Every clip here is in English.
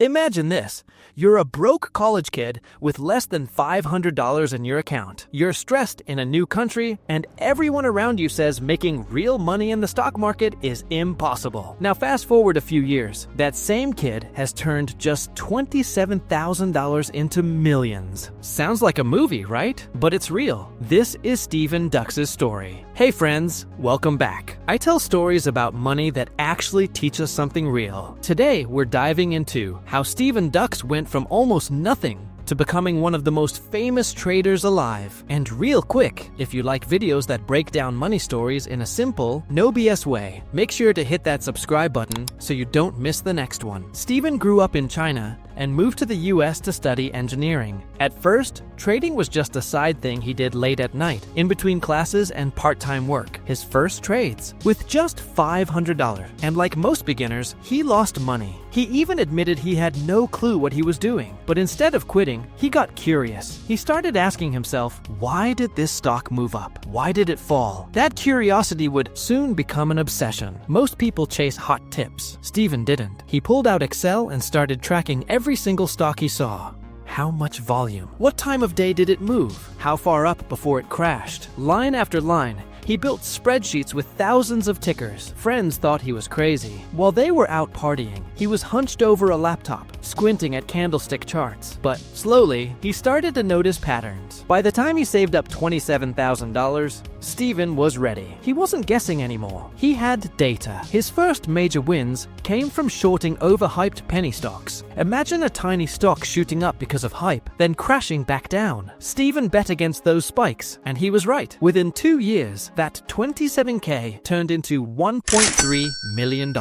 Imagine this. You're a broke college kid with less than $500 in your account. You're stressed in a new country, and everyone around you says making real money in the stock market is impossible. Now fast forward a few years. That same kid has turned just $27,000 into millions. Sounds like a movie, right? But it's real. This is Stephen Dux's story. Hey friends, welcome back. I tell stories about money that actually teach us something real. Today we're diving into how Stephen Dux went from almost nothing to becoming one of the most famous traders alive. And real quick, if you like videos that break down money stories in a simple, no BS way, make sure to hit that subscribe button so you don't miss the next one. Stephen grew up in China and moved to the US to study engineering. At first, trading was just a side thing he did late at night, in between classes and part-time work. His first trades, with just $500. And like most beginners, he lost money. He even admitted he had no clue what he was doing. But instead of quitting, he got curious. He started asking himself, why did this stock move up? Why did it fall? That curiosity would soon become an obsession. Most people chase hot tips. Stephen didn't. He pulled out Excel and started tracking every single stock he saw. How much volume? What time of day did it move? How far up before it crashed? Line after line, he built spreadsheets with thousands of tickers. Friends thought he was crazy. While they were out partying, he was hunched over a laptop, squinting at candlestick charts. But slowly, he started to notice patterns. By the time he saved up $27,000, Stephen was ready. He wasn't guessing anymore. He had data. His first major wins came from shorting overhyped penny stocks. Imagine a tiny stock shooting up because of hype, then crashing back down. Stephen bet against those spikes, and he was right. Within 2 years, that $27K turned into $1.3 million.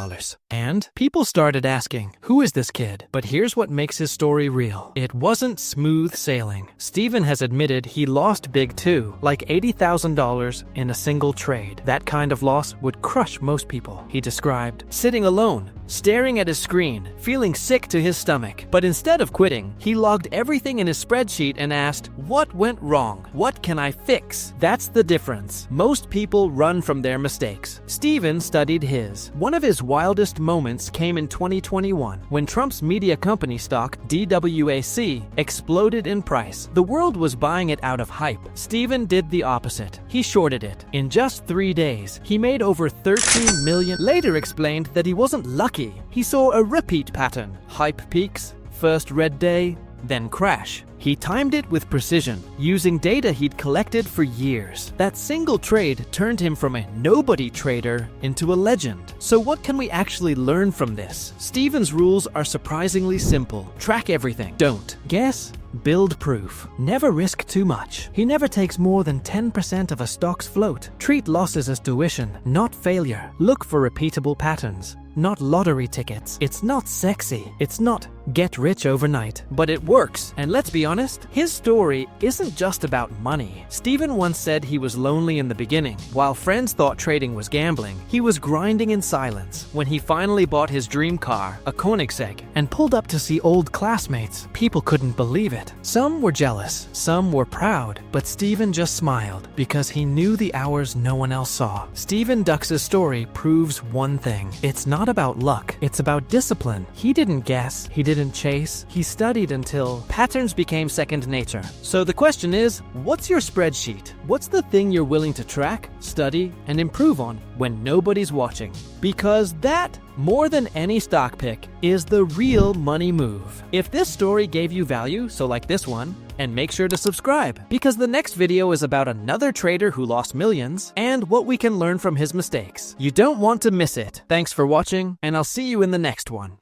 And people started asking, who is this kid? But here's what makes his story real. It wasn't smooth sailing. Stephen has admitted he lost big too, like $80,000 in a single trade. That kind of loss would crush most people. He described sitting alone, staring at his screen, feeling sick to his stomach. But instead of quitting, he logged everything in his spreadsheet and asked, what went wrong? What can I fix? That's the difference. Most people run from their mistakes. Stephen studied his. One of his wildest moments came in 2021 when Trump's media company stock, DWAC, exploded in price. The world was buying it out of hype. Stephen did the opposite. He shorted it. In just 3 days, he made over $13 million. Later explained that he wasn't lucky. He saw a repeat pattern. Hype peaks, first red day, then crash. He timed it with precision, using data he'd collected for years. That single trade turned him from a nobody trader into a legend. So what can we actually learn from this? Stephen's rules are surprisingly simple. Track everything. Don't guess. Build proof. Never risk too much. He never takes more than 10% of a stock's float. Treat losses as tuition, not failure. Look for repeatable patterns, not lottery tickets. It's not sexy. It's not get rich overnight, but it works. And let's be honest, his story isn't just about money. Stephen once said he was lonely in the beginning. While friends thought trading was gambling, he was grinding in silence. When he finally bought his dream car, a Koenigsegg, and pulled up to see old classmates, people couldn't believe it. Some were jealous, some were proud, but Stephen just smiled because he knew the hours no one else saw. Stephen Dux's story proves one thing. It's not about luck, it's about discipline. He didn't guess, he didn't chase, he studied until patterns became second nature. So the question is, what's your spreadsheet? What's the thing you're willing to track, study, and improve on when nobody's watching? Because that, more than any stock pick, is the real money move. If this story gave you value, so like this one, and make sure to subscribe, because the next video is about another trader who lost millions and what we can learn from his mistakes. You don't want to miss it. Thanks for watching, and I'll see you in the next one.